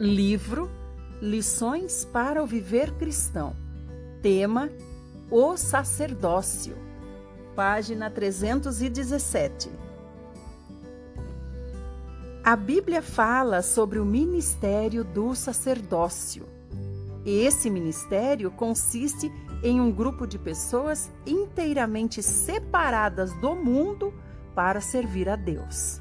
Livro Lições para o Viver Cristão. Tema: O Sacerdócio. Página 317. A Bíblia fala sobre o ministério do sacerdócio. Esse ministério consiste em um grupo de pessoas inteiramente separadas do mundo para servir a Deus.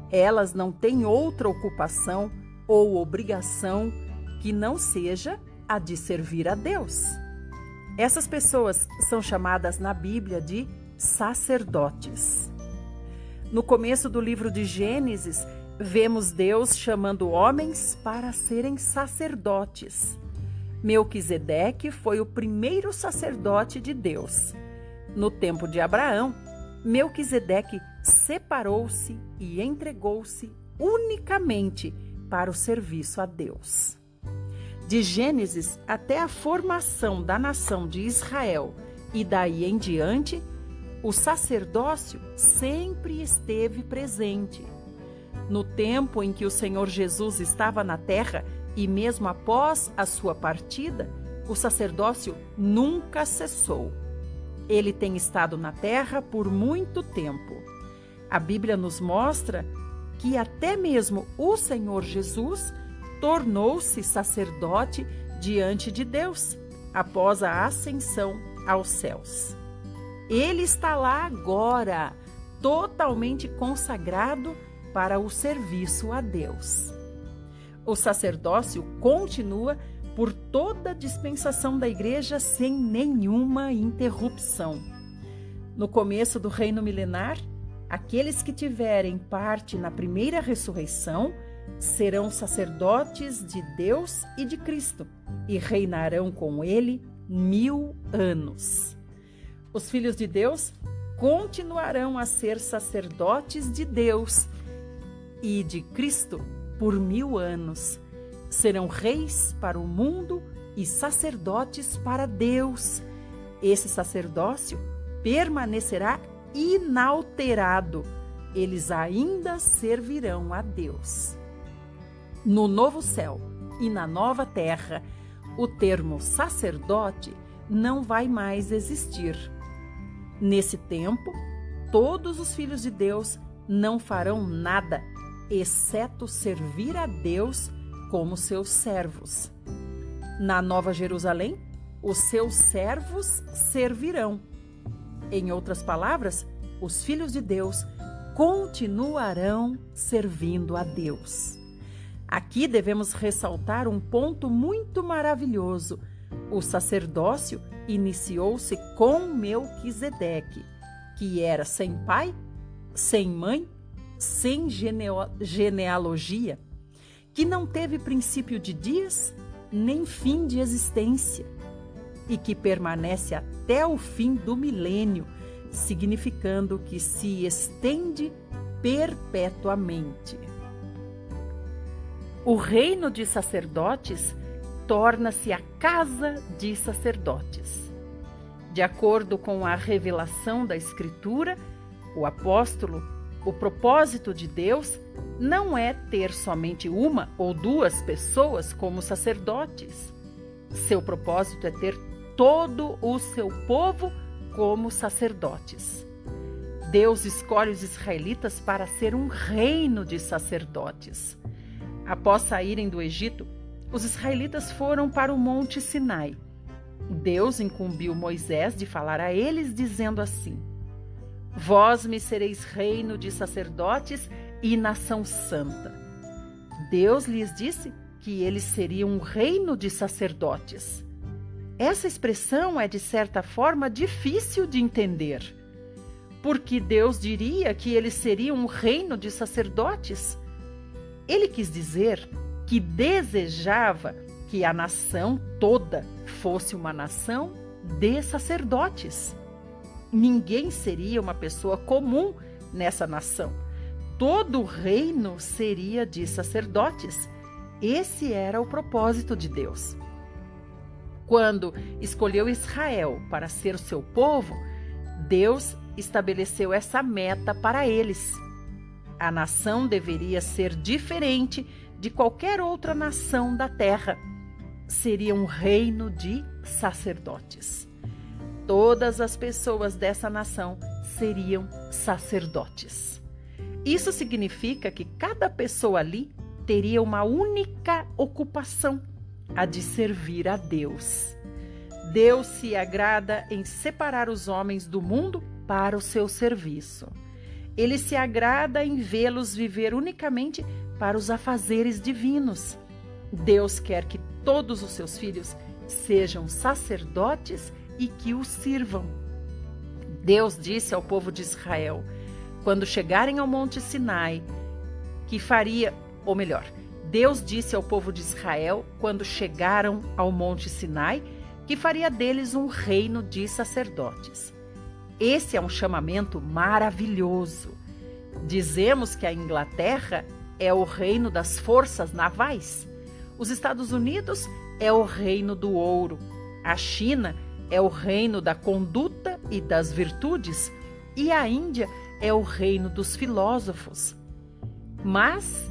Elas não têm outra ocupação ou obrigação que não seja a de servir a Deus. Essas pessoas são chamadas na Bíblia de sacerdotes. No começo do livro de Gênesis, vemos Deus chamando homens para serem sacerdotes. Melquisedeque foi o primeiro sacerdote de Deus. No tempo de Abraão, Melquisedeque separou-se e entregou-se unicamente para o serviço a Deus. De Gênesis até a formação da nação de Israel e daí em diante, o sacerdócio sempre esteve presente. No tempo em que o Senhor Jesus estava na terra e mesmo após a sua partida, o sacerdócio nunca cessou. Ele tem estado na terra por muito tempo. A Bíblia nos mostra que até mesmo o Senhor Jesus tornou-se sacerdote diante de Deus após a ascensão aos céus. Ele está lá agora, totalmente consagrado para o serviço a Deus. O sacerdócio continua por toda a dispensação da igreja sem nenhuma interrupção. No começo do reino milenar, aqueles que tiverem parte na primeira ressurreição serão sacerdotes de Deus e de Cristo e reinarão com ele 1000 anos. Os filhos de Deus continuarão a ser sacerdotes de Deus e de Cristo por 1000 anos. Serão reis para o mundo e sacerdotes para Deus. Esse sacerdócio permanecerá inalterado. Eles ainda servirão a Deus. No novo céu e na nova terra, o termo sacerdote não vai mais existir. Nesse tempo, todos os filhos de Deus não farão nada, exceto servir a Deus como seus servos. Na Nova Jerusalém, os seus servos servirão. Em outras palavras, os filhos de Deus continuarão servindo a Deus. Aqui devemos ressaltar um ponto muito maravilhoso. O sacerdócio iniciou-se com Melquisedeque, que era sem pai, sem mãe, sem genealogia, que não teve princípio de dias nem fim de existência e que permanece até o fim do milênio, significando que se estende perpetuamente. O reino de sacerdotes torna-se a casa de sacerdotes. De acordo com a revelação da Escritura, o propósito de Deus não é ter somente uma ou duas pessoas como sacerdotes. Seu propósito é ter todo o seu povo como sacerdotes. Deus escolhe os israelitas para ser um reino de sacerdotes. Após saírem do Egito, os israelitas foram para o Monte Sinai. Deus incumbiu Moisés de falar a eles, dizendo assim: Vós me sereis reino de sacerdotes e nação santa. Deus lhes disse que eles seriam um reino de sacerdotes. Essa expressão é, de certa forma, difícil de entender. Porque Deus diria que eles seriam um reino de sacerdotes? Ele quis dizer que desejava que a nação toda fosse uma nação de sacerdotes. Ninguém seria uma pessoa comum nessa nação. Todo o reino seria de sacerdotes. Esse era o propósito de Deus. Quando escolheu Israel para ser o seu povo, Deus estabeleceu essa meta para eles. A nação deveria ser diferente de qualquer outra nação da terra. Seria um reino de sacerdotes. Todas as pessoas dessa nação seriam sacerdotes. Isso significa que cada pessoa ali teria uma única ocupação, a de servir a Deus. Deus se agrada em separar os homens do mundo para o seu serviço. Ele se agrada em vê-los viver unicamente para os afazeres divinos. Deus quer que todos os seus filhos sejam sacerdotes e que o sirvam. Deus disse ao povo de Israel, quando chegarem ao Monte Sinai, Deus disse ao povo de Israel, quando chegaram ao Monte Sinai, que faria deles um reino de sacerdotes. Esse é um chamamento maravilhoso. Dizemos que a Inglaterra é o reino das forças navais. Os Estados Unidos é o reino do ouro. A China é o reino da conduta e das virtudes. E a Índia é o reino dos filósofos. Mas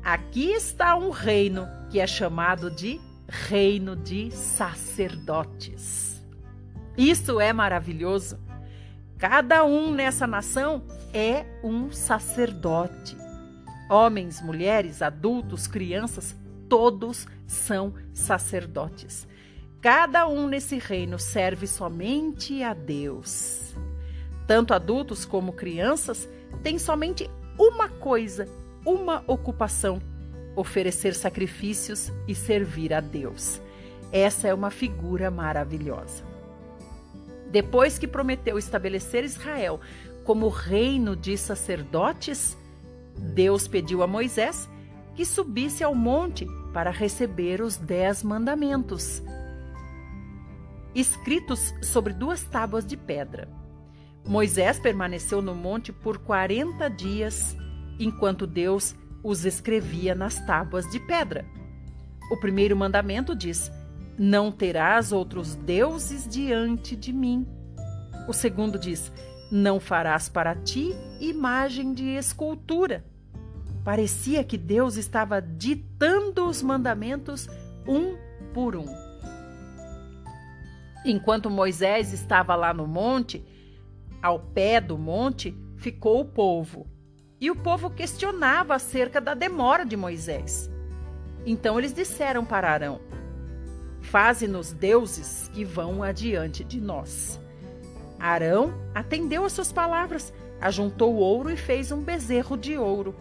aqui está um reino que é chamado de reino de sacerdotes. Isso é maravilhoso. Cada um nessa nação é um sacerdote. Homens, mulheres, adultos, crianças, todos são sacerdotes. Cada um nesse reino serve somente a Deus. Tanto adultos como crianças têm somente uma coisa, uma ocupação: oferecer sacrifícios e servir a Deus. Essa é uma figura maravilhosa. Depois que prometeu estabelecer Israel como reino de sacerdotes, Deus pediu a Moisés que subisse ao monte para receber os 10 mandamentos, escritos sobre 2 tábuas de pedra. Moisés permaneceu no monte por 40 dias, enquanto Deus os escrevia nas tábuas de pedra. O primeiro mandamento diz: não terás outros deuses diante de mim. O segundo diz: não farás para ti imagem de escultura. Parecia que Deus estava ditando os mandamentos um por um. Enquanto Moisés estava lá no monte, ao pé do monte, ficou o povo. E o povo questionava acerca da demora de Moisés. Então eles disseram para Arão: faze-nos deuses que vão adiante de nós. Arão atendeu às suas palavras, ajuntou ouro e fez um bezerro de ouro.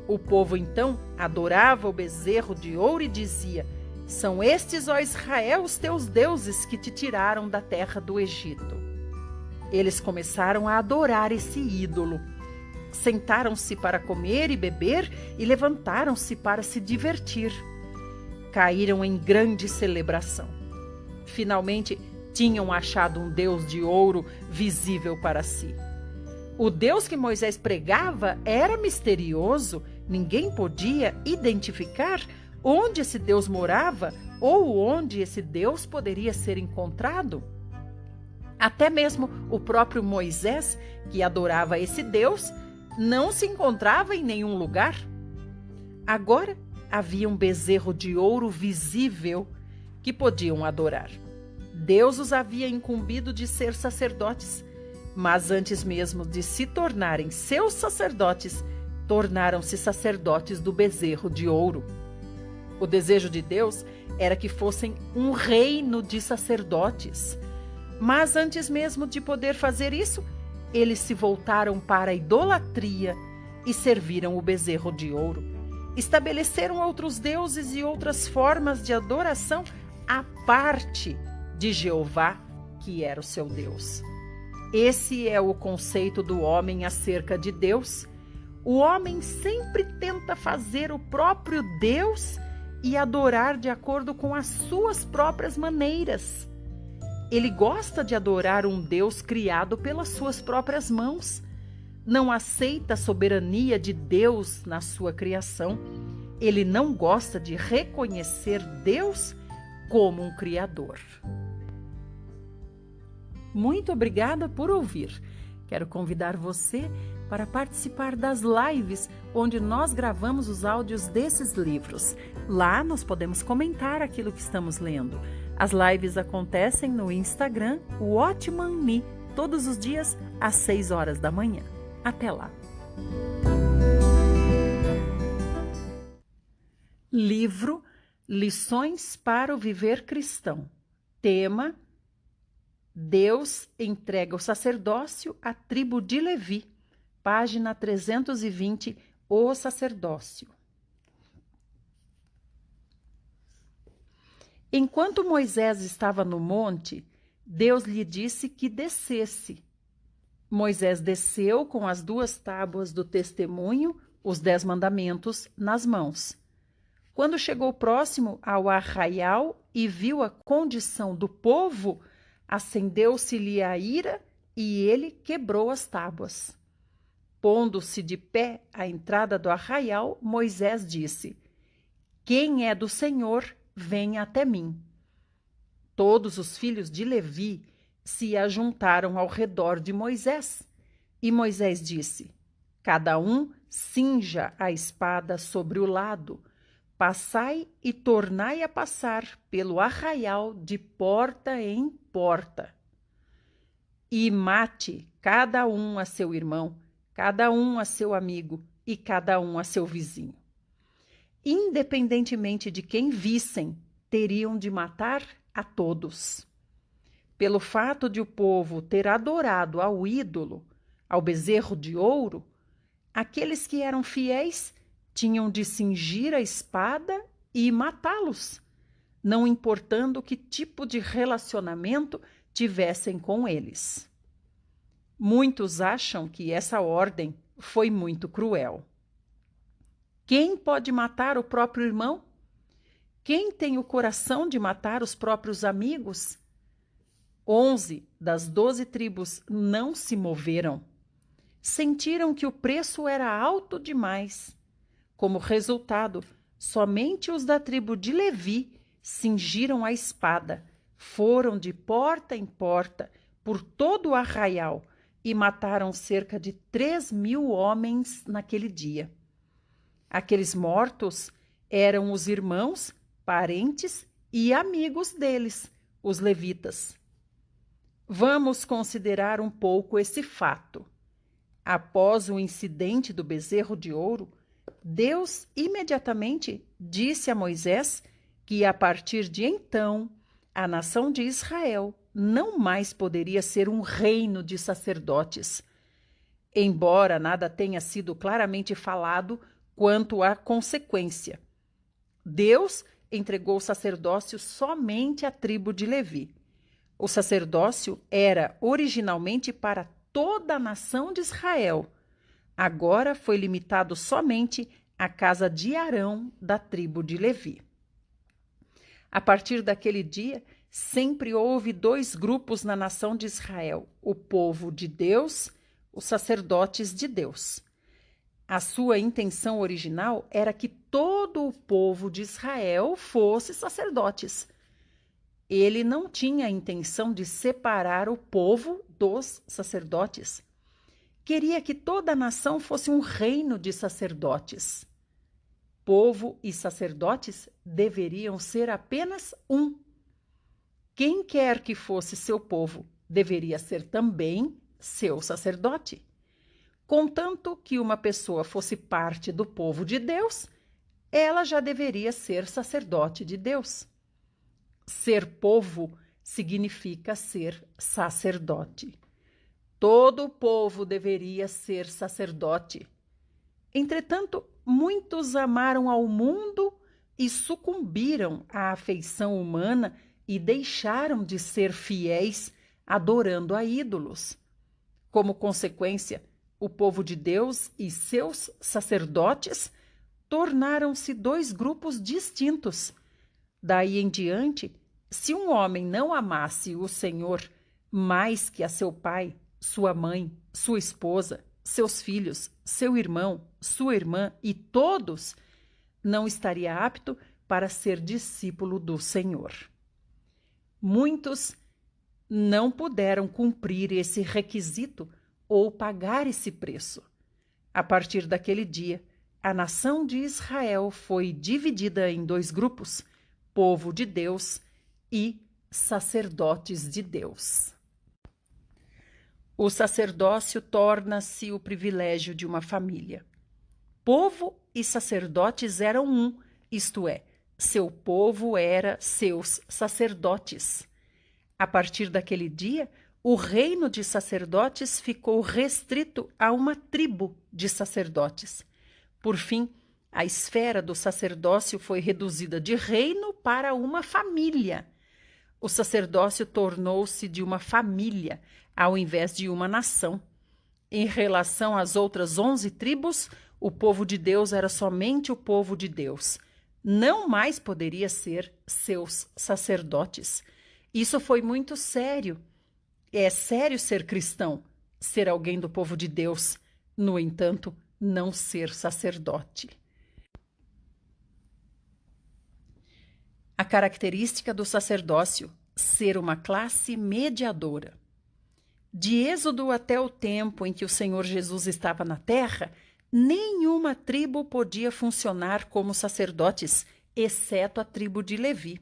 O povo então adorava o bezerro de ouro e dizia: são estes, ó Israel, os teus deuses que te tiraram da terra do Egito. Eles começaram a adorar esse ídolo. Sentaram-se para comer e beber e levantaram-se para se divertir. Caíram em grande celebração. Finalmente, tinham achado um Deus de ouro visível para si. O Deus que Moisés pregava era misterioso. Ninguém podia identificar onde esse Deus morava ou onde esse Deus poderia ser encontrado. Até mesmo o próprio Moisés, que adorava esse Deus, não se encontrava em nenhum lugar. Agora havia um bezerro de ouro visível que podiam adorar. Deus os havia incumbido de ser sacerdotes, mas antes mesmo de se tornarem seus sacerdotes, tornaram-se sacerdotes do bezerro de ouro. O desejo de Deus era que fossem um reino de sacerdotes, mas antes mesmo de poder fazer isso, eles se voltaram para a idolatria e serviram o bezerro de ouro. Estabeleceram outros deuses e outras formas de adoração à parte de Jeová, que era o seu Deus. Esse é o conceito do homem acerca de Deus. O homem sempre tenta fazer o próprio Deus e adorar de acordo com as suas próprias maneiras. Ele gosta de adorar um Deus criado pelas suas próprias mãos. Não aceita a soberania de Deus na sua criação. Ele não gosta de reconhecer Deus como um criador. Muito obrigada por ouvir. Quero convidar você para participar das lives onde nós gravamos os áudios desses livros. Lá nós podemos comentar aquilo que estamos lendo. As lives acontecem no Instagram Watchman todos os dias às 6 horas da manhã. Até lá! Livro Lições para o Viver Cristão. Tema: Deus entrega o sacerdócio à tribo de Levi. Página 320, o sacerdócio. Enquanto Moisés estava no monte, Deus lhe disse que descesse. Moisés desceu com as 2 tábuas do testemunho, os 10 mandamentos, nas mãos. Quando chegou próximo ao arraial e viu a condição do povo, acendeu-se-lhe a ira e ele quebrou as tábuas. Pondo-se de pé à entrada do arraial, Moisés disse: Quem é do Senhor, venha até mim. Todos os filhos de Levi se ajuntaram ao redor de Moisés. E Moisés disse: Cada um cinja a espada sobre o lado. Passai e tornai a passar pelo arraial de porta em porta. E mate cada um a seu irmão, cada um a seu amigo e cada um a seu vizinho. Independentemente de quem vissem, teriam de matar a todos. Pelo fato de o povo ter adorado ao ídolo, ao bezerro de ouro, aqueles que eram fiéis tinham de cingir a espada e matá-los, não importando que tipo de relacionamento tivessem com eles. Muitos acham que essa ordem foi muito cruel. Quem pode matar o próprio irmão? Quem tem o coração de matar os próprios amigos? 11 das 12 tribos não se moveram. Sentiram que o preço era alto demais. Como resultado, somente os da tribo de Levi cingiram a espada, foram de porta em porta por todo o arraial e mataram cerca de 3.000 homens naquele dia. Aqueles mortos eram os irmãos, parentes e amigos deles, os levitas. Vamos considerar um pouco esse fato. Após o incidente do bezerro de ouro, Deus imediatamente disse a Moisés que, a partir de então, a nação de Israel não mais poderia ser um reino de sacerdotes. Embora nada tenha sido claramente falado quanto à consequência, Deus entregou o sacerdócio somente à tribo de Levi. O sacerdócio era originalmente para toda a nação de Israel. Agora foi limitado somente à casa de Arão, da tribo de Levi. A partir daquele dia, sempre houve 2 grupos na nação de Israel: o povo de Deus, os sacerdotes de Deus. A sua intenção original era que todo o povo de Israel fosse sacerdotes. Ele não tinha a intenção de separar o povo dos sacerdotes. Queria que toda a nação fosse um reino de sacerdotes. Povo e sacerdotes deveriam ser apenas um. Quem quer que fosse seu povo deveria ser também seu sacerdote. Contanto que uma pessoa fosse parte do povo de Deus, ela já deveria ser sacerdote de Deus. Ser povo significa ser sacerdote. Todo o povo deveria ser sacerdote. Entretanto, muitos amaram ao mundo e sucumbiram à afeição humana e deixaram de ser fiéis, adorando a ídolos. Como consequência, o povo de Deus e seus sacerdotes tornaram-se 2 grupos distintos. Daí em diante, se um homem não amasse o Senhor mais que a seu pai, sua mãe, sua esposa, seus filhos, seu irmão, sua irmã e todos, não estaria apto para ser discípulo do Senhor. Muitos não puderam cumprir esse requisito ou pagar esse preço. A partir daquele dia, a nação de Israel foi dividida em 2 grupos: povo de Deus e sacerdotes de Deus. O sacerdócio torna-se o privilégio de uma família. Povo e sacerdotes eram um, isto é, seu povo era seus sacerdotes. A partir daquele dia, o reino de sacerdotes ficou restrito a uma tribo de sacerdotes. Por fim, a esfera do sacerdócio foi reduzida de reino para uma família. O sacerdócio tornou-se de uma família, ao invés de uma nação. Em relação às outras 11 tribos, o povo de Deus era somente o povo de Deus. Não mais poderia ser seus sacerdotes. Isso foi muito sério. É sério ser cristão, ser alguém do povo de Deus. No entanto, não ser sacerdote. A característica do sacerdócio: ser uma classe mediadora. De Êxodo até o tempo em que o Senhor Jesus estava na terra, nenhuma tribo podia funcionar como sacerdotes, exceto a tribo de Levi.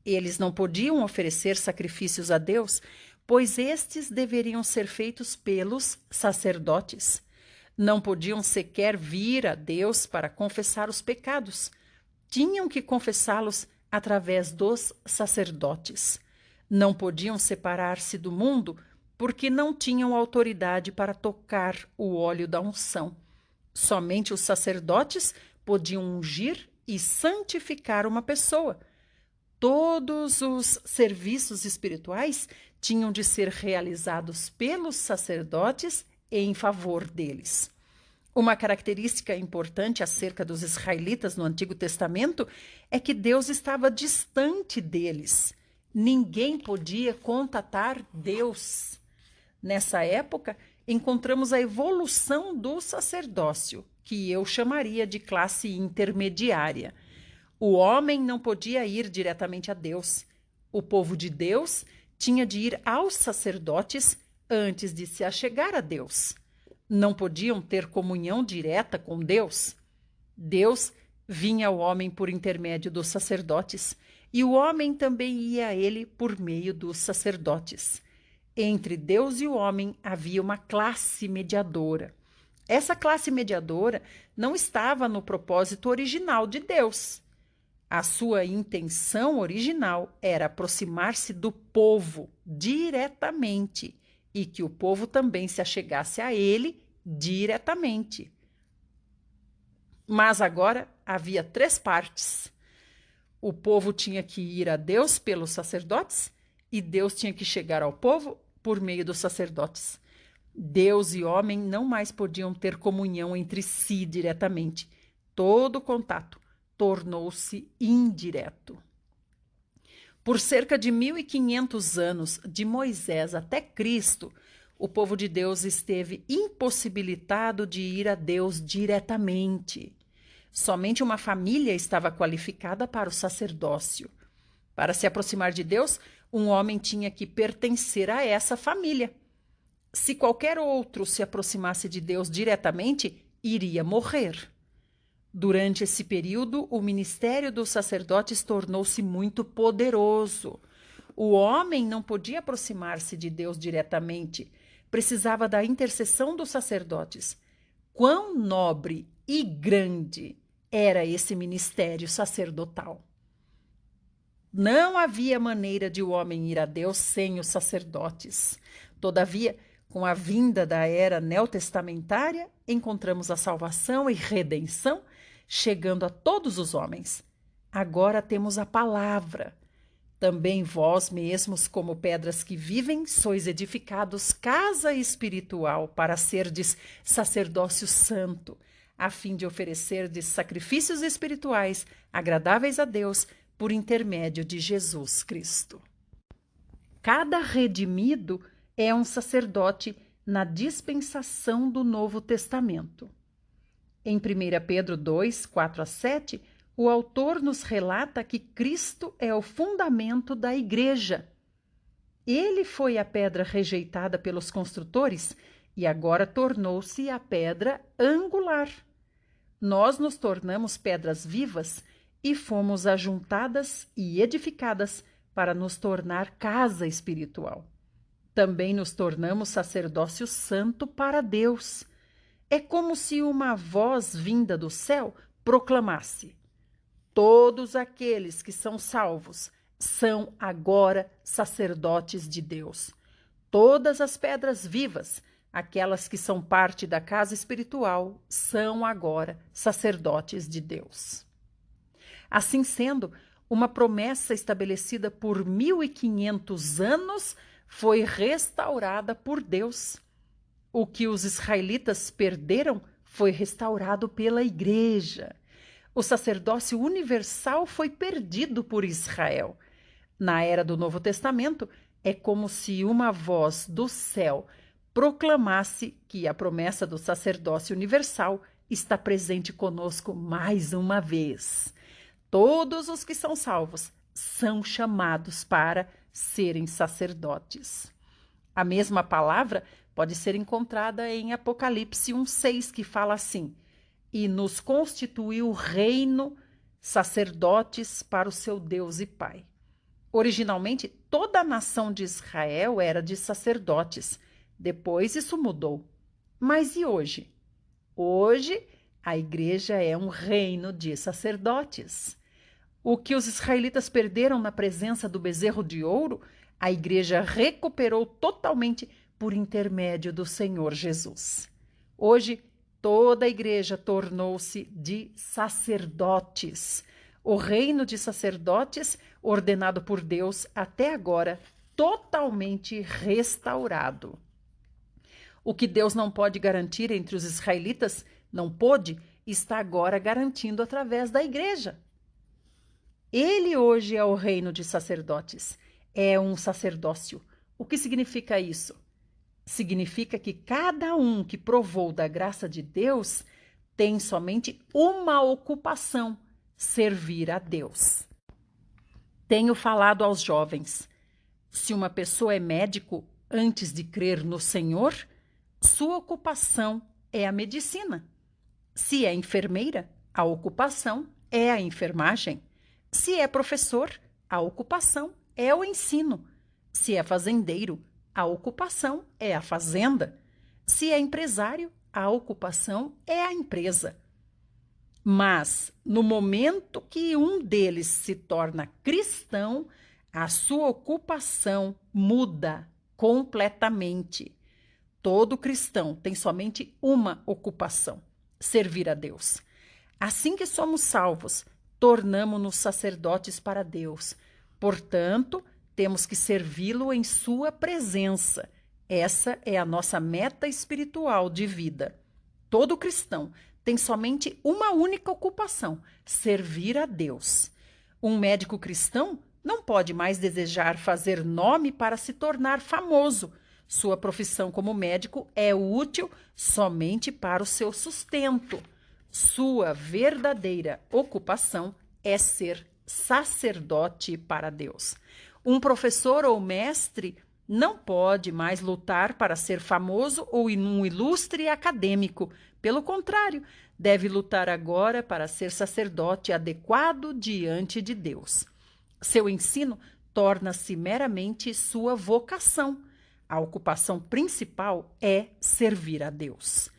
Eles não podiam oferecer sacrifícios a Deus, pois estes deveriam ser feitos pelos sacerdotes. Não podiam sequer vir a Deus para confessar os pecados. Tinham que confessá-los através dos sacerdotes. Não podiam separar-se do mundo porque não tinham autoridade para tocar o óleo da unção. Somente os sacerdotes podiam ungir e santificar uma pessoa. Todos os serviços espirituais tinham de ser realizados pelos sacerdotes em favor deles. Uma característica importante acerca dos israelitas no Antigo Testamento é que Deus estava distante deles. Ninguém podia contatar Deus. Nessa época, encontramos a evolução do sacerdócio, que eu chamaria de classe intermediária. O homem não podia ir diretamente a Deus. O povo de Deus tinha de ir aos sacerdotes antes de se achegar a Deus. Não podiam ter comunhão direta com Deus. Deus vinha ao homem por intermédio dos sacerdotes, e o homem também ia a ele por meio dos sacerdotes. Entre Deus e o homem havia uma classe mediadora. Essa classe mediadora não estava no propósito original de Deus. A sua intenção original era aproximar-se do povo diretamente e que o povo também se achegasse a ele diretamente. Mas agora havia 3 partes. O povo tinha que ir a Deus pelos sacerdotes e Deus tinha que chegar ao povo por meio dos sacerdotes. Deus e homem não mais podiam ter comunhão entre si diretamente. Todo contato tornou-se indireto. Por cerca de 1500 anos, de Moisés até Cristo, o povo de Deus esteve impossibilitado de ir a Deus diretamente. Somente uma família estava qualificada para o sacerdócio. Para se aproximar de Deus, um homem tinha que pertencer a essa família. Se qualquer outro se aproximasse de Deus diretamente, iria morrer. Durante esse período, o ministério dos sacerdotes tornou-se muito poderoso. O homem não podia aproximar-se de Deus diretamente, precisava da intercessão dos sacerdotes. Quão nobre e grande era esse ministério sacerdotal! Não havia maneira de o homem ir a Deus sem os sacerdotes. Todavia, com a vinda da era neotestamentária, encontramos a salvação e redenção chegando a todos os homens. Agora temos a palavra. Também vós mesmos, como pedras que vivem, sois edificados casa espiritual para serdes sacerdócio santo, a fim de oferecerdes sacrifícios espirituais agradáveis a Deus por intermédio de Jesus Cristo. Cada redimido é um sacerdote na dispensação do Novo Testamento. Em 1 Pedro 2, 4-7, o autor nos relata que Cristo é o fundamento da igreja. Ele foi a pedra rejeitada pelos construtores e agora tornou-se a pedra angular. Nós nos tornamos pedras vivas e fomos ajuntadas e edificadas para nos tornar casa espiritual. Também nos tornamos sacerdócio santo para Deus. É como se uma voz vinda do céu proclamasse: todos aqueles que são salvos são agora sacerdotes de Deus. Todas as pedras vivas, aquelas que são parte da casa espiritual, são agora sacerdotes de Deus. Assim sendo, uma promessa estabelecida por 1500 anos foi restaurada por Deus. O que os israelitas perderam foi restaurado pela Igreja. O sacerdócio universal foi perdido por Israel. Na era do Novo Testamento, é como se uma voz do céu proclamasse que a promessa do sacerdócio universal está presente conosco mais uma vez. Todos os que são salvos são chamados para serem sacerdotes. A mesma palavra pode ser encontrada em Apocalipse 1:6, que fala assim: e nos constituiu reino, sacerdotes para o seu Deus e Pai. Originalmente, toda a nação de Israel era de sacerdotes. Depois isso mudou. Mas e hoje? Hoje, a igreja é um reino de sacerdotes. O que os israelitas perderam na presença do bezerro de ouro, a igreja recuperou totalmente por intermédio do Senhor Jesus. Hoje, toda a igreja tornou-se de sacerdotes. O reino de sacerdotes, ordenado por Deus até agora, totalmente restaurado. O que Deus não pode garantir entre os israelitas, não pôde, está agora garantindo através da igreja. Ele hoje é o reino de sacerdotes, é um sacerdócio. O que significa isso? Significa que cada um que provou da graça de Deus tem somente uma ocupação: servir a Deus. Tenho falado aos jovens: se uma pessoa é médico antes de crer no Senhor, sua ocupação é a medicina. Se é enfermeira, a ocupação é a enfermagem. Se é professor, a ocupação é o ensino. Se é fazendeiro, a ocupação é a fazenda. Se é empresário, a ocupação é a empresa. Mas, no momento que um deles se torna cristão, a sua ocupação muda completamente. Todo cristão tem somente uma ocupação: servir a Deus. Assim que somos salvos, tornamo-nos sacerdotes para Deus. Portanto, temos que servi-lo em sua presença. Essa é a nossa meta espiritual de vida. Todo cristão tem somente uma única ocupação: servir a Deus. Um médico cristão não pode mais desejar fazer nome para se tornar famoso. Sua profissão como médico é útil somente para o seu sustento. Sua verdadeira ocupação é ser sacerdote para Deus. Um professor ou mestre não pode mais lutar para ser famoso ou um ilustre acadêmico. Pelo contrário, deve lutar agora para ser sacerdote adequado diante de Deus. Seu ensino torna-se meramente sua vocação. A ocupação principal é servir a Deus.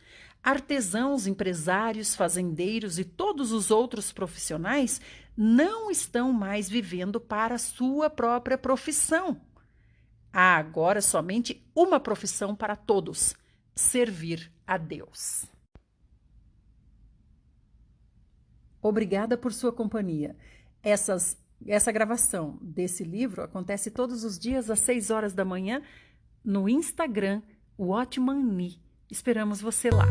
Artesãos, empresários, fazendeiros e todos os outros profissionais não estão mais vivendo para a sua própria profissão. Há agora somente uma profissão para todos: servir a Deus. Obrigada por sua companhia. Essa gravação desse livro acontece todos os dias às 6 horas da manhã no Instagram Watchman Nee. Esperamos você lá.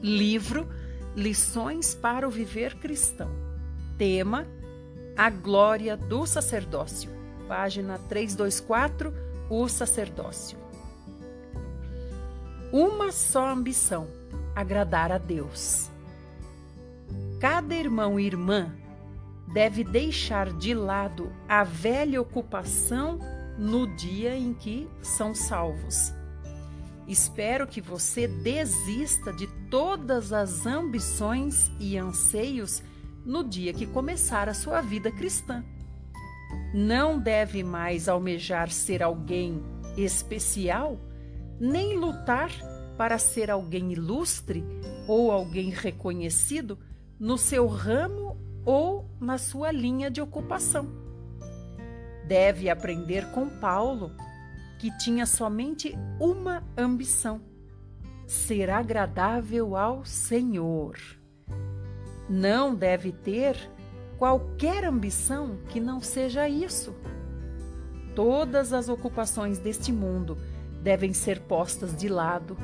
Livro Lições para o Viver Cristão. Tema: A Glória do Sacerdócio. Página 324, O Sacerdócio. Uma só ambição: agradar a Deus. Cada irmão e irmã deve deixar de lado a velha ocupação no dia em que são salvos. Espero que você desista de todas as ambições e anseios no dia que começar a sua vida cristã. Não deve mais almejar ser alguém especial, nem lutar para ser alguém ilustre ou alguém reconhecido no seu ramo ou na sua linha de ocupação. Deve aprender com Paulo, que tinha somente uma ambição: ser agradável ao Senhor. Não deve ter qualquer ambição que não seja isso. Todas as ocupações deste mundo devem ser postas de lado.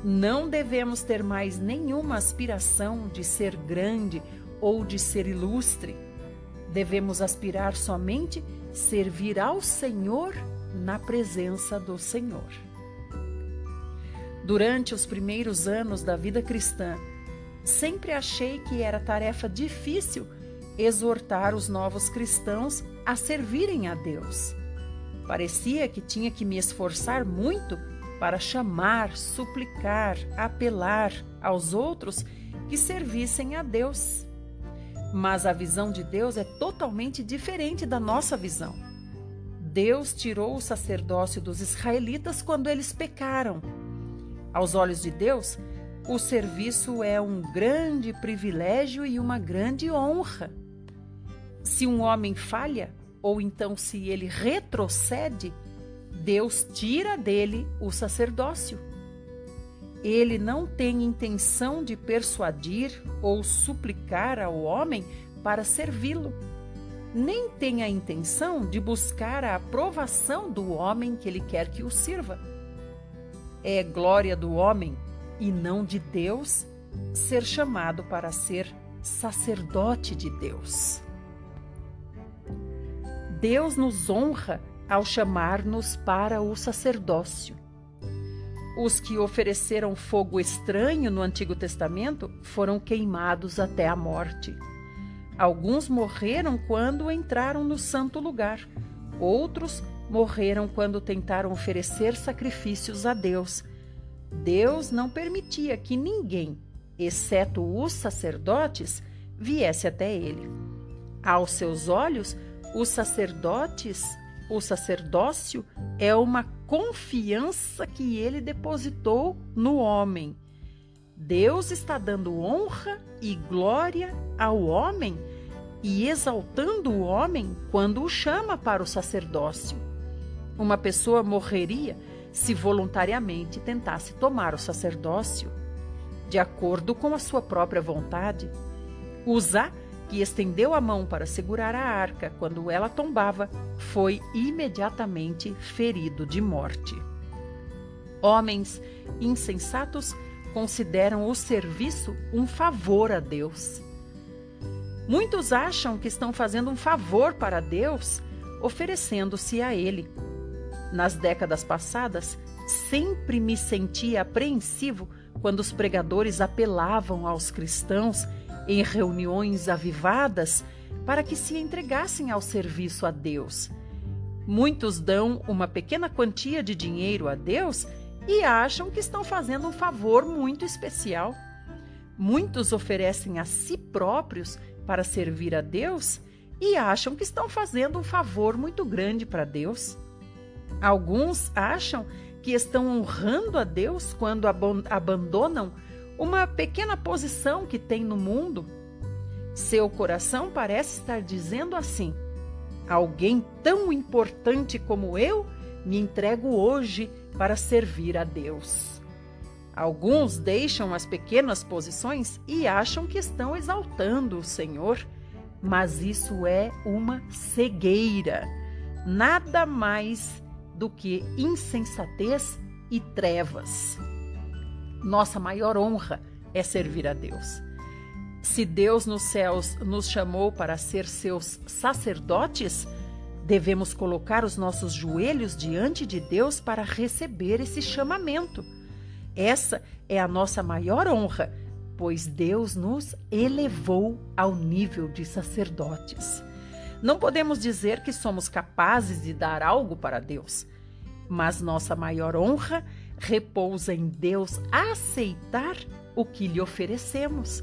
Não devemos ter mais nenhuma aspiração de ser grande ou de ser ilustre. Devemos aspirar somente servir ao Senhor na presença do Senhor. Durante os primeiros anos da vida cristã, sempre achei que era tarefa difícil exortar os novos cristãos a servirem a Deus. Parecia que tinha que me esforçar muito para chamar, suplicar, apelar aos outros que servissem a Deus. Mas a visão de Deus é totalmente diferente da nossa visão. Deus tirou o sacerdócio dos israelitas quando eles pecaram. Aos olhos de Deus, o serviço é um grande privilégio e uma grande honra. Se um homem falha, ou então se ele retrocede, Deus tira dele o sacerdócio. Ele não tem intenção de persuadir ou suplicar ao homem para servi-lo, nem tem a intenção de buscar a aprovação do homem que ele quer que o sirva. É glória do homem e não de Deus ser chamado para ser sacerdote de Deus. Deus nos honra ao chamar-nos para o sacerdócio. Os que ofereceram fogo estranho no Antigo Testamento foram queimados até a morte. Alguns morreram quando entraram no santo lugar. Outros morreram quando tentaram oferecer sacrifícios a Deus. Deus não permitia que ninguém, exceto os sacerdotes, viesse até ele. Aos seus olhos, o sacerdócio é uma confiança que ele depositou no homem. Deus está dando honra e glória ao homem e exaltando o homem quando o chama para o sacerdócio. Uma pessoa morreria se voluntariamente tentasse tomar o sacerdócio, de acordo com a sua própria vontade. Uzá, que estendeu a mão para segurar a arca quando ela tombava, foi imediatamente ferido de morte. Homens insensatos consideram o serviço um favor a Deus. Muitos acham que estão fazendo um favor para Deus, oferecendo-se a Ele. Nas décadas passadas, sempre me senti apreensivo quando os pregadores apelavam aos cristãos em reuniões avivadas para que se entregassem ao serviço a Deus. Muitos dão uma pequena quantia de dinheiro a Deus e acham que estão fazendo um favor muito especial. Muitos oferecem a si próprios para servir a Deus e acham que estão fazendo um favor muito grande para Deus. Alguns acham que estão honrando a Deus quando abandonam uma pequena posição que tem no mundo. Seu coração parece estar dizendo assim: alguém tão importante como eu me entrego hoje para servir a Deus. Alguns deixam as pequenas posições e acham que estão exaltando o Senhor, mas isso é uma cegueira, nada mais do que insensatez e trevas. Nossa maior honra é servir a Deus. Se Deus nos céus nos chamou para ser seus sacerdotes, devemos colocar os nossos joelhos diante de Deus para receber esse chamamento. Essa é a nossa maior honra, pois Deus nos elevou ao nível de sacerdotes. Não podemos dizer que somos capazes de dar algo para Deus, mas nossa maior honra repousa em Deus aceitar o que lhe oferecemos.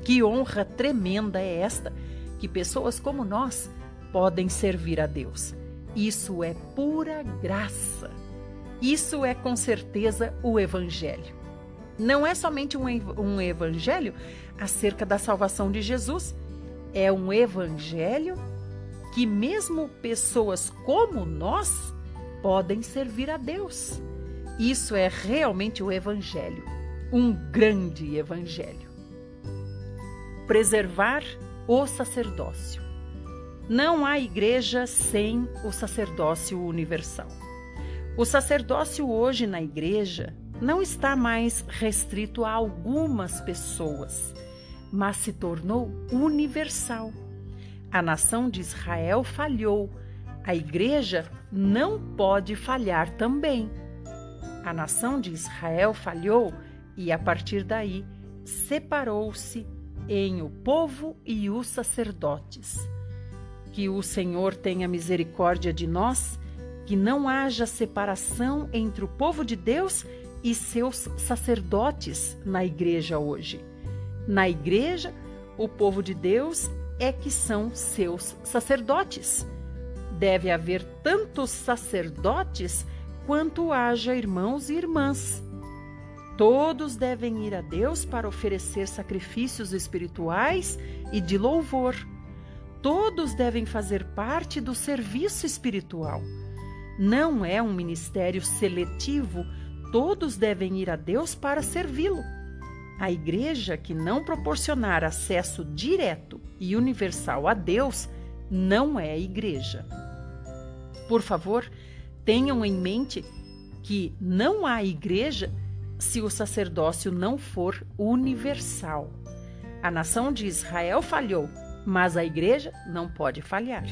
Que honra tremenda é esta, que pessoas como nós podem servir a Deus. Isso é pura graça. Isso é com certeza o Evangelho. Não é somente um Evangelho acerca da salvação de Jesus, é um Evangelho que mesmo pessoas como nós podem servir a Deus. Isso é realmente o Evangelho, um grande Evangelho. Preservar o sacerdócio. Não há igreja sem o sacerdócio universal. O sacerdócio hoje na igreja não está mais restrito a algumas pessoas, mas se tornou universal. A nação de Israel falhou, a igreja não pode falhar também. A nação de Israel falhou e, a partir daí, separou-se em o povo e os sacerdotes. Que o Senhor tenha misericórdia de nós, que não haja separação entre o povo de Deus e seus sacerdotes na igreja hoje. Na igreja, o povo de Deus é que são seus sacerdotes. Deve haver tantos sacerdotes quanto haja irmãos e irmãs. Todos devem ir a Deus para oferecer sacrifícios espirituais e de louvor. Todos devem fazer parte do serviço espiritual. Não é um ministério seletivo, todos devem ir a Deus para servi-lo. A igreja que não proporcionar acesso direto e universal a Deus não é igreja. Por favor, tenham em mente que não há igreja se o sacerdócio não for universal. A nação de Israel falhou, mas a igreja não pode falhar.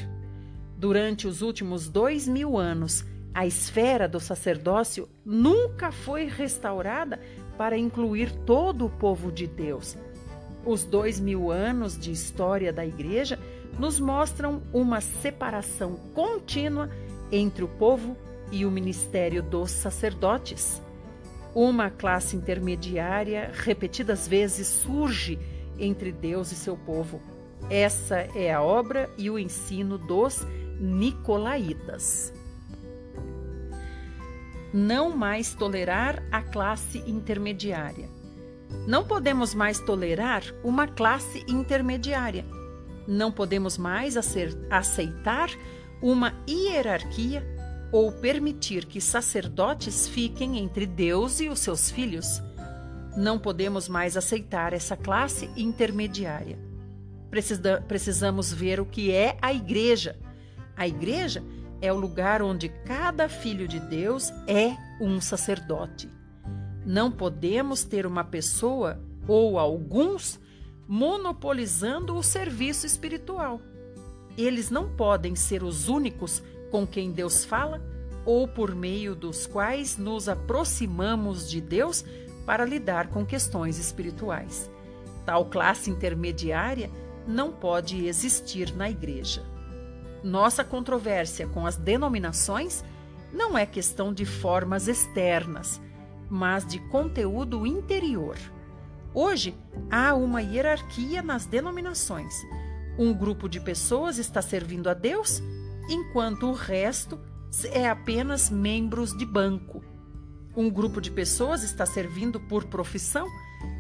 Durante os últimos 2000 anos, a esfera do sacerdócio nunca foi restaurada para incluir todo o povo de Deus. Os 2000 anos de história da igreja nos mostram uma separação contínua entre o povo e o ministério dos sacerdotes. Uma classe intermediária repetidas vezes surge entre Deus e seu povo. Essa é a obra e o ensino dos Nicolaítas. Não mais tolerar a classe intermediária. Não podemos mais tolerar uma classe intermediária. Não podemos mais aceitar uma hierarquia ou permitir que sacerdotes fiquem entre Deus e os seus filhos. Não podemos mais aceitar essa classe intermediária. Precisamos ver o que é a igreja. A igreja é o lugar onde cada filho de Deus é um sacerdote. Não podemos ter uma pessoa ou alguns monopolizando o serviço espiritual. Eles não podem ser os únicos com quem Deus fala ou por meio dos quais nos aproximamos de Deus para lidar com questões espirituais. Tal classe intermediária não pode existir na igreja. Nossa controvérsia com as denominações não é questão de formas externas, mas de conteúdo interior. Hoje, há uma hierarquia nas denominações. Um grupo de pessoas está servindo a Deus, enquanto o resto é apenas membros de banco. Um grupo de pessoas está servindo por profissão,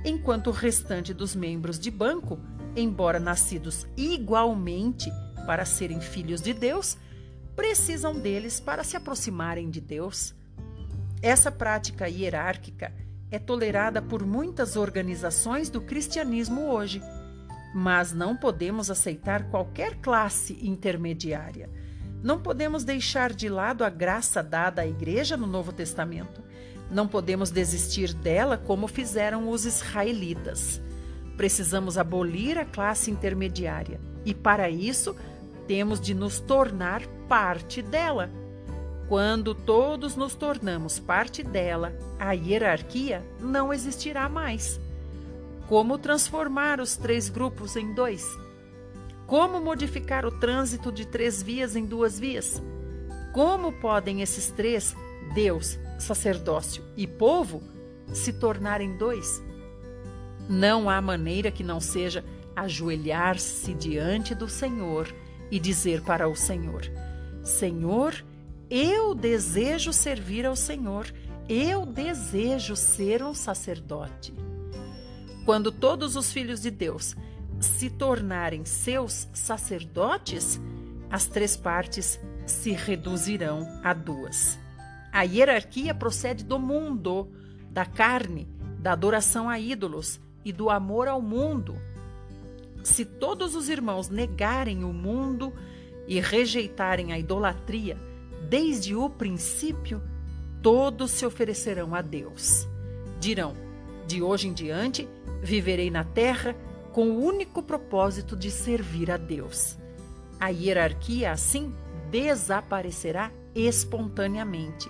enquanto o restante dos membros de banco, embora nascidos igualmente para serem filhos de Deus, precisam deles para se aproximarem de Deus. Essa prática hierárquica é tolerada por muitas organizações do cristianismo hoje, mas não podemos aceitar qualquer classe intermediária. Não podemos deixar de lado a graça dada à igreja no Novo Testamento. Não podemos desistir dela como fizeram os israelitas. Precisamos abolir a classe intermediária e, para isso, temos de nos tornar parte dela. Quando todos nos tornamos parte dela, a hierarquia não existirá mais. Como transformar os 3 grupos em 2? Como modificar o trânsito de 3 vias em 2 vias? Como podem esses 3, Deus, sacerdócio e povo, se tornarem 2? Não há maneira que não seja ajoelhar-se diante do Senhor e dizer para o Senhor: Senhor, eu desejo servir ao Senhor, eu desejo ser um sacerdote. Quando todos os filhos de Deus se tornarem seus sacerdotes, as 3 partes se reduzirão a 2. A hierarquia procede do mundo, da carne, da adoração a ídolos e do amor ao mundo. Se todos os irmãos negarem o mundo e rejeitarem a idolatria, desde o princípio, todos se oferecerão a Deus. Dirão: de hoje em diante, viverei na terra com o único propósito de servir a Deus. A hierarquia, assim, desaparecerá espontaneamente.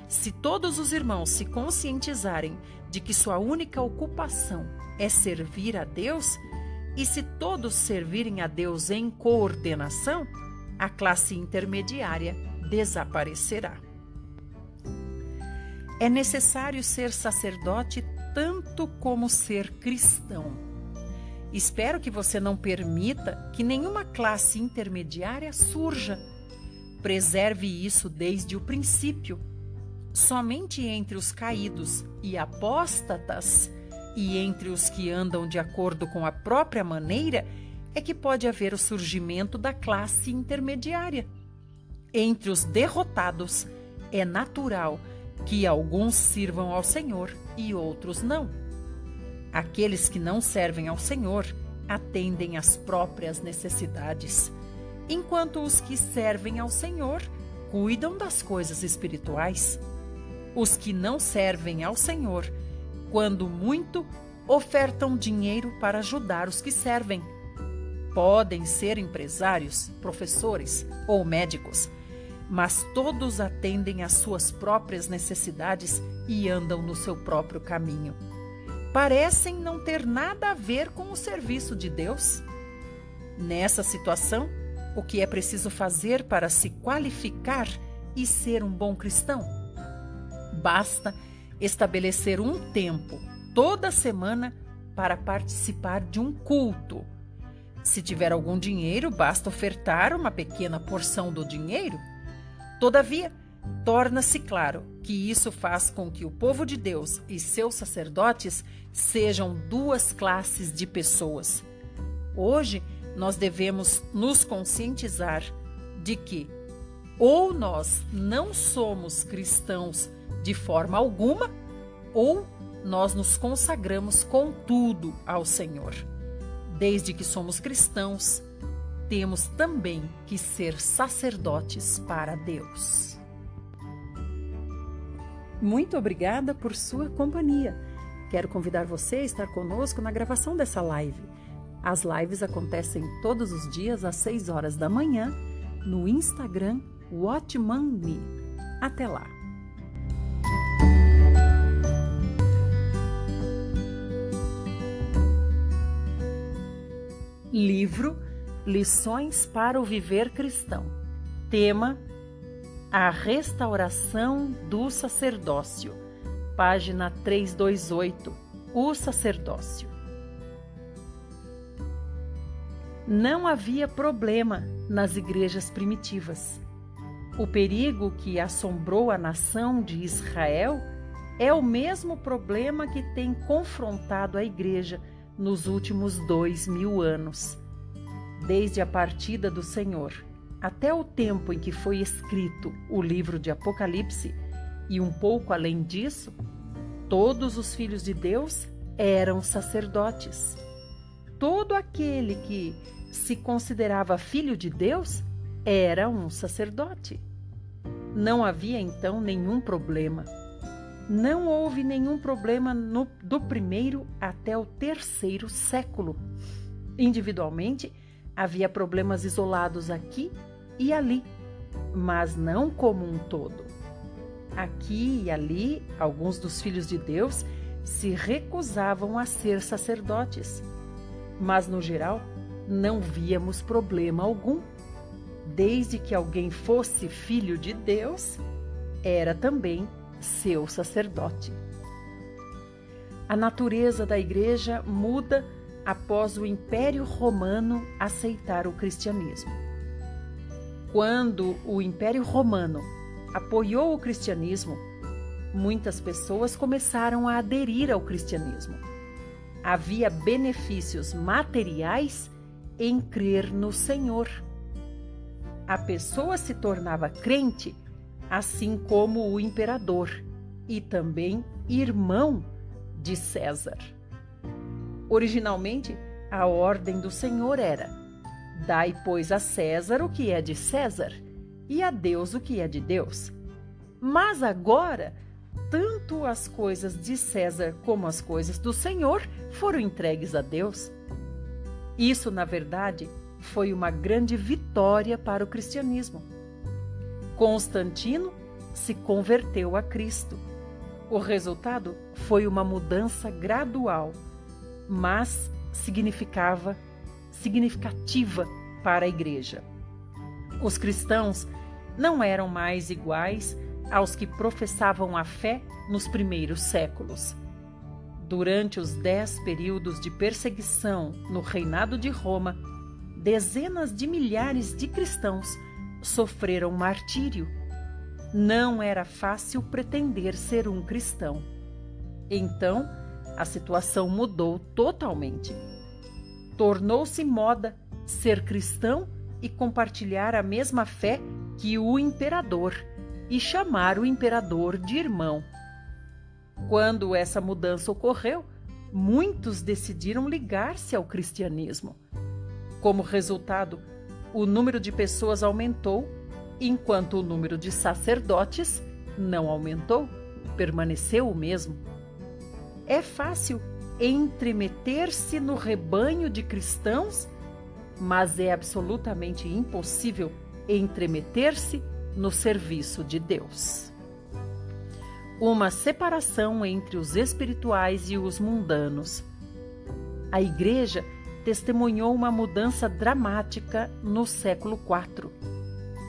Se todos os irmãos se conscientizarem de que sua única ocupação é servir a Deus, e se todos servirem a Deus em coordenação, a classe intermediária desaparecerá. É necessário ser sacerdote tanto como ser cristão. Espero que você não permita que nenhuma classe intermediária surja. Preserve isso desde o princípio. Somente entre os caídos e apóstatas e entre os que andam de acordo com a própria maneira é que pode haver o surgimento da classe intermediária. Entre os derrotados, é natural que alguns sirvam ao Senhor e outros não. Aqueles que não servem ao Senhor atendem às próprias necessidades, enquanto os que servem ao Senhor cuidam das coisas espirituais. Os que não servem ao Senhor, quando muito, ofertam dinheiro para ajudar os que servem. Podem ser empresários, professores ou médicos, mas todos atendem às suas próprias necessidades e andam no seu próprio caminho. Parecem não ter nada a ver com o serviço de Deus. Nessa situação, o que é preciso fazer para se qualificar e ser um bom cristão? Basta estabelecer um tempo, toda semana, para participar de um culto. Se tiver algum dinheiro, basta ofertar uma pequena porção do dinheiro. Todavia, torna-se claro que isso faz com que o povo de Deus e seus sacerdotes sejam 2 classes de pessoas. Hoje, nós devemos nos conscientizar de que ou nós não somos cristãos de forma alguma, ou nós nos consagramos com tudo ao Senhor. Desde que somos cristãos, temos também que ser sacerdotes para Deus. Muito obrigada por sua companhia. Quero convidar você a estar conosco na gravação dessa live. As lives acontecem todos os dias às 6 horas da manhã no Instagram WatchmanMe. Até lá! Livro Lições para o Viver Cristão. Tema: A Restauração do Sacerdócio. Página 328. O Sacerdócio. Não havia problema nas igrejas primitivas. O perigo que assombrou a nação de Israel é o mesmo problema que tem confrontado a igreja nos últimos 2000 anos. Desde a partida do Senhor até o tempo em que foi escrito o livro de Apocalipse, e um pouco além disso, todos os filhos de Deus eram sacerdotes. Todo aquele que se considerava filho de Deus era um sacerdote. Não havia então nenhum problema. Não houve nenhum problema do 1º até o 3º século. Individualmente, havia problemas isolados aqui e ali, mas não como um todo. Aqui e ali, alguns dos filhos de Deus se recusavam a ser sacerdotes. Mas, no geral, não víamos problema algum. Desde que alguém fosse filho de Deus, era também seu sacerdote. A natureza da igreja muda após o Império Romano aceitar o cristianismo. Quando o Império Romano apoiou o cristianismo, muitas pessoas começaram a aderir ao cristianismo. Havia benefícios materiais em crer no Senhor. A pessoa se tornava crente, assim como o imperador, e também irmão de César. Originalmente, a ordem do Senhor era: dai, pois, a César o que é de César, e a Deus o que é de Deus. Mas agora, tanto as coisas de César como as coisas do Senhor foram entregues a Deus. Isso, na verdade, foi uma grande vitória para o cristianismo. Constantino se converteu a Cristo. O resultado foi uma mudança gradual, mas significativa para a igreja. Os cristãos não eram mais iguais aos que professavam a fé nos primeiros séculos. Durante os 10 períodos de perseguição no reinado de Roma, dezenas de milhares de cristãos sofreram martírio. Não era fácil pretender ser um cristão. Então, a situação mudou totalmente. Tornou-se moda ser cristão e compartilhar a mesma fé que o imperador e chamar o imperador de irmão. Quando essa mudança ocorreu, muitos decidiram ligar-se ao cristianismo. Como resultado, o número de pessoas aumentou, enquanto o número de sacerdotes não aumentou, permaneceu o mesmo. É fácil entremeter-se no rebanho de cristãos, mas é absolutamente impossível entremeter-se no serviço de Deus. Uma separação entre os espirituais e os mundanos. A igreja testemunhou uma mudança dramática no século IV.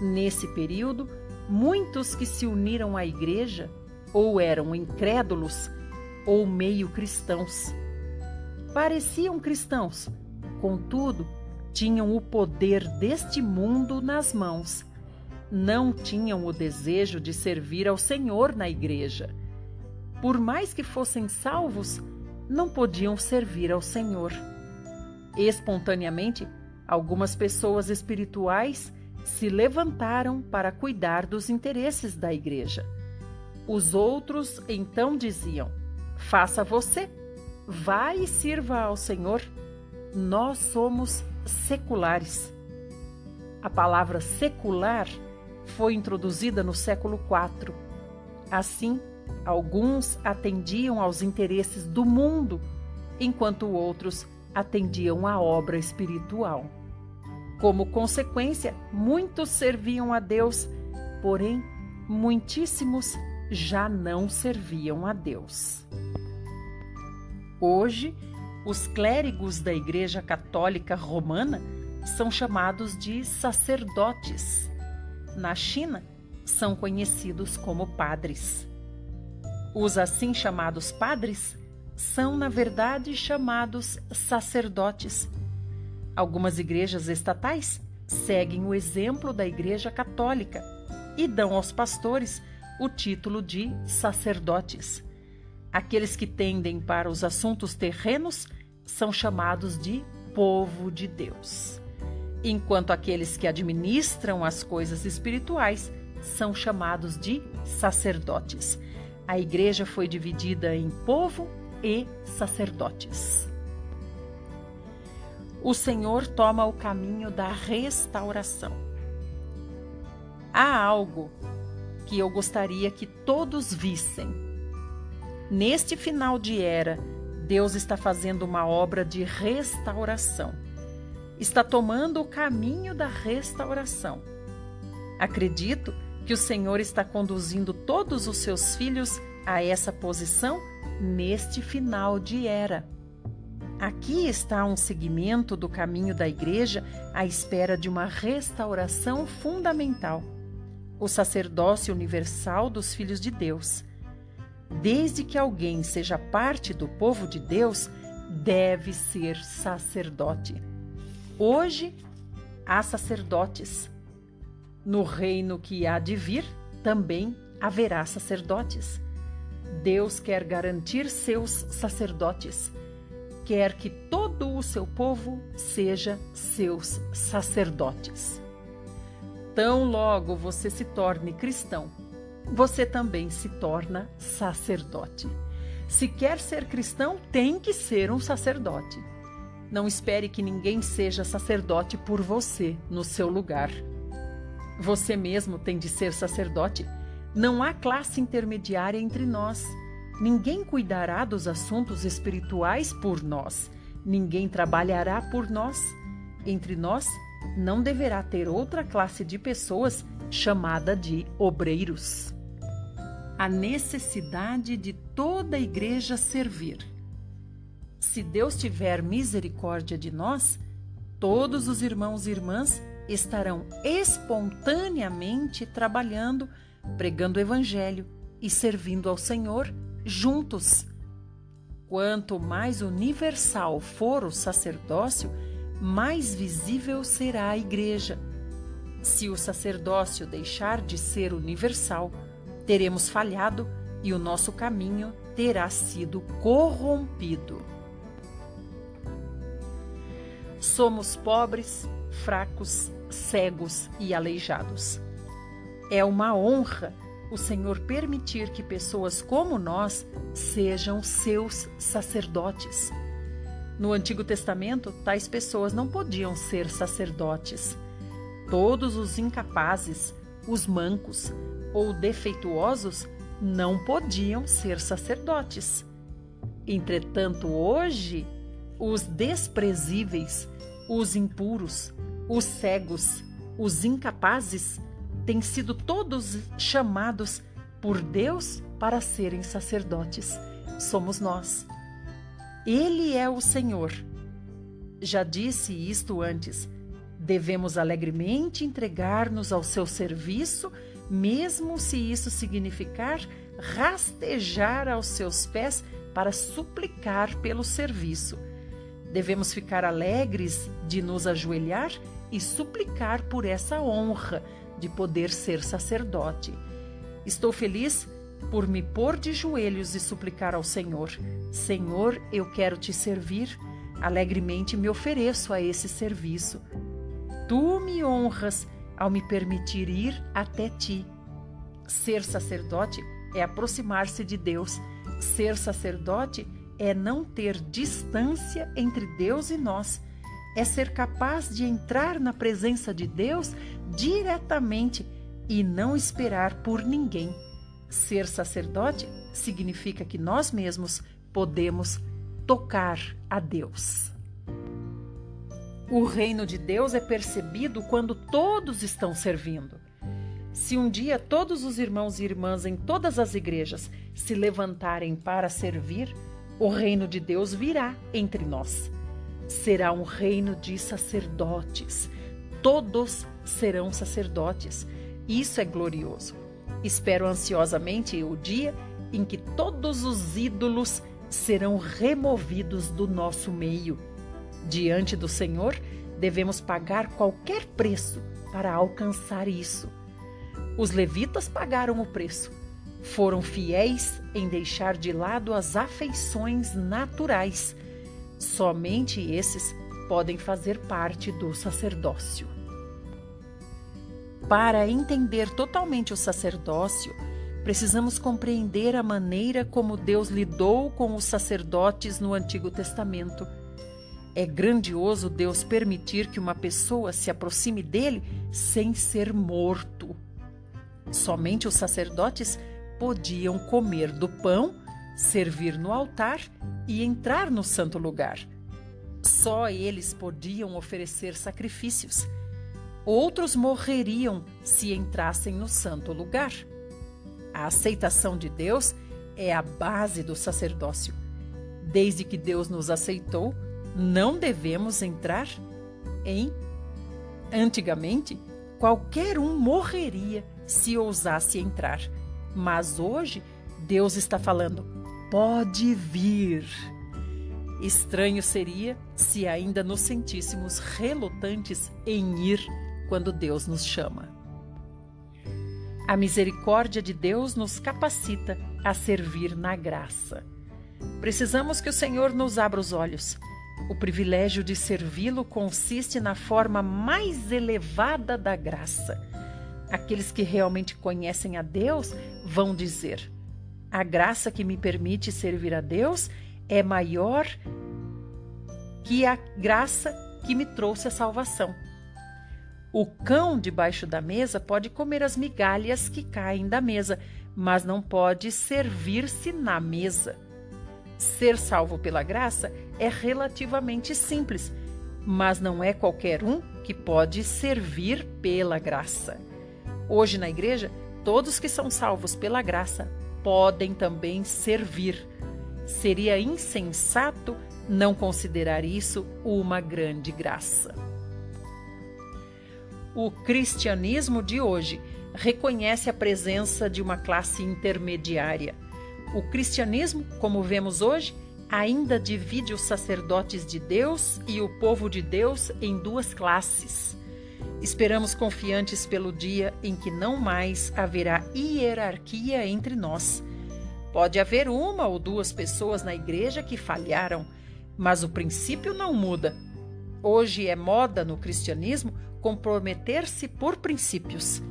Nesse período, muitos que se uniram à igreja ou eram incrédulos ou meio cristãos. Pareciam cristãos, contudo, tinham o poder deste mundo nas mãos. Não tinham o desejo de servir ao Senhor na igreja. Por mais que fossem salvos, não podiam servir ao Senhor. Espontaneamente, algumas pessoas espirituais se levantaram para cuidar dos interesses da igreja. Os outros então diziam: faça você, vá e sirva ao Senhor. Nós somos seculares. A palavra secular foi introduzida no século IV. Assim, alguns atendiam aos interesses do mundo, enquanto outros atendiam à obra espiritual. Como consequência, muitos serviam a Deus, porém, muitíssimos já não serviam a Deus. Hoje, os clérigos da Igreja Católica Romana são chamados de sacerdotes. Na China, são conhecidos como padres. Os assim chamados padres são, na verdade, chamados sacerdotes. Algumas igrejas estatais seguem o exemplo da Igreja Católica e dão aos pastores o título de sacerdotes. Aqueles que tendem para os assuntos terrenos são chamados de povo de Deus, enquanto aqueles que administram as coisas espirituais são chamados de sacerdotes. A igreja foi dividida em povo e sacerdotes. O Senhor toma o caminho da restauração. Há algo que eu gostaria que todos vissem. Neste final de era, Deus está fazendo uma obra de restauração. Está tomando o caminho da restauração. Acredito que o Senhor está conduzindo todos os seus filhos a essa posição neste final de era. Aqui está um segmento do caminho da Igreja à espera de uma restauração fundamental: o sacerdócio universal dos filhos de Deus. Desde que alguém seja parte do povo de Deus, deve ser sacerdote. Hoje, há sacerdotes. No reino que há de vir, também haverá sacerdotes. Deus quer garantir seus sacerdotes. Quer que todo o seu povo seja seus sacerdotes. Tão logo você se torne cristão, você também se torna sacerdote. Se quer ser cristão, tem que ser um sacerdote. Não espere que ninguém seja sacerdote por você, no seu lugar. Você mesmo tem de ser sacerdote. Não há classe intermediária entre nós. Ninguém cuidará dos assuntos espirituais por nós. Ninguém trabalhará por nós. Entre nós, não deverá ter outra classe de pessoas chamada de obreiros. A necessidade de toda a igreja servir. Se Deus tiver misericórdia de nós, todos os irmãos e irmãs estarão espontaneamente trabalhando, pregando o Evangelho e servindo ao Senhor juntos. Quanto mais universal for o sacerdócio, mais visível será a igreja. Se o sacerdócio deixar de ser universal, teremos falhado e o nosso caminho terá sido corrompido. Somos pobres, fracos, cegos e aleijados. É uma honra o Senhor permitir que pessoas como nós sejam seus sacerdotes. No Antigo Testamento, tais pessoas não podiam ser sacerdotes. Todos os incapazes, os mancos ou defeituosos não podiam ser sacerdotes. Entretanto, hoje, os desprezíveis, os impuros, os cegos, os incapazes têm sido todos chamados por Deus para serem sacerdotes. Somos nós. Ele é o Senhor. Já disse isto antes. Devemos alegremente entregar-nos ao seu serviço, mesmo se isso significar rastejar aos seus pés para suplicar pelo serviço. Devemos ficar alegres de nos ajoelhar e suplicar por essa honra de poder ser sacerdote. Estou feliz por me pôr de joelhos e suplicar ao Senhor: Senhor, eu quero te servir, alegremente me ofereço a esse serviço. Tu me honras ao me permitir ir até ti. Ser sacerdote é aproximar-se de Deus. Ser sacerdote é não ter distância entre Deus e nós. É ser capaz de entrar na presença de Deus diretamente e não esperar por ninguém. Ser sacerdote significa que nós mesmos podemos tocar a Deus. O reino de Deus é percebido quando todos estão servindo. Se um dia todos os irmãos e irmãs em todas as igrejas se levantarem para servir, o reino de Deus virá entre nós. Será um reino de sacerdotes. Todos serão sacerdotes. Isso é glorioso. Espero ansiosamente o dia em que todos os ídolos serão removidos do nosso meio. Diante do Senhor, devemos pagar qualquer preço para alcançar isso. Os levitas pagaram o preço. Foram fiéis em deixar de lado as afeições naturais. Somente esses podem fazer parte do sacerdócio. Para entender totalmente o sacerdócio, precisamos compreender a maneira como Deus lidou com os sacerdotes no Antigo Testamento. É grandioso Deus permitir que uma pessoa se aproxime dele sem ser morto. Somente os sacerdotes podiam comer do pão, servir no altar e entrar no santo lugar. Só eles podiam oferecer sacrifícios. Outros morreriam se entrassem no santo lugar. A aceitação de Deus é a base do sacerdócio. Desde que Deus nos aceitou, não devemos entrar em? Antigamente, qualquer um morreria se ousasse entrar. Mas hoje, Deus está falando, pode vir. Estranho seria se ainda nos sentíssemos relutantes em ir quando Deus nos chama. A misericórdia de Deus nos capacita a servir na graça. Precisamos que o Senhor nos abra os olhos. O privilégio de servi-lo consiste na forma mais elevada da graça. Aqueles que realmente conhecem a Deus vão dizer: a graça que me permite servir a Deus é maior que a graça que me trouxe a salvação. O cão debaixo da mesa pode comer as migalhas que caem da mesa, mas não pode servir-se na mesa. Ser salvo pela graça é relativamente simples, mas não é qualquer um que pode servir pela graça. Hoje na igreja, todos que são salvos pela graça podem também servir. Seria insensato não considerar isso uma grande graça. O cristianismo de hoje reconhece a presença de uma classe intermediária. O cristianismo, como vemos hoje, ainda divide os sacerdotes de Deus e o povo de Deus em duas classes. Esperamos confiantes pelo dia em que não mais haverá hierarquia entre nós. Pode haver uma ou duas pessoas na igreja que falharam, mas o princípio não muda. Hoje é moda no cristianismo comprometer-se por princípios.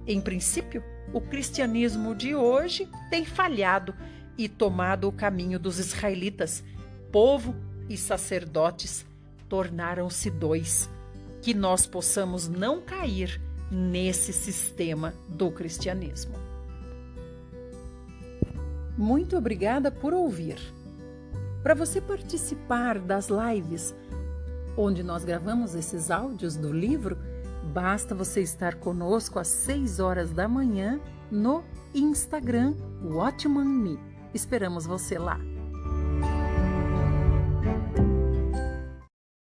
Em princípio, o cristianismo de hoje tem falhado e tomado o caminho dos israelitas. Povo e sacerdotes tornaram-se dois. Que nós possamos não cair nesse sistema do cristianismo. Muito obrigada por ouvir. Para você participar das lives onde nós gravamos esses áudios do livro, basta você estar conosco às 6 horas da manhã no Instagram Watchman Nee. Esperamos você lá.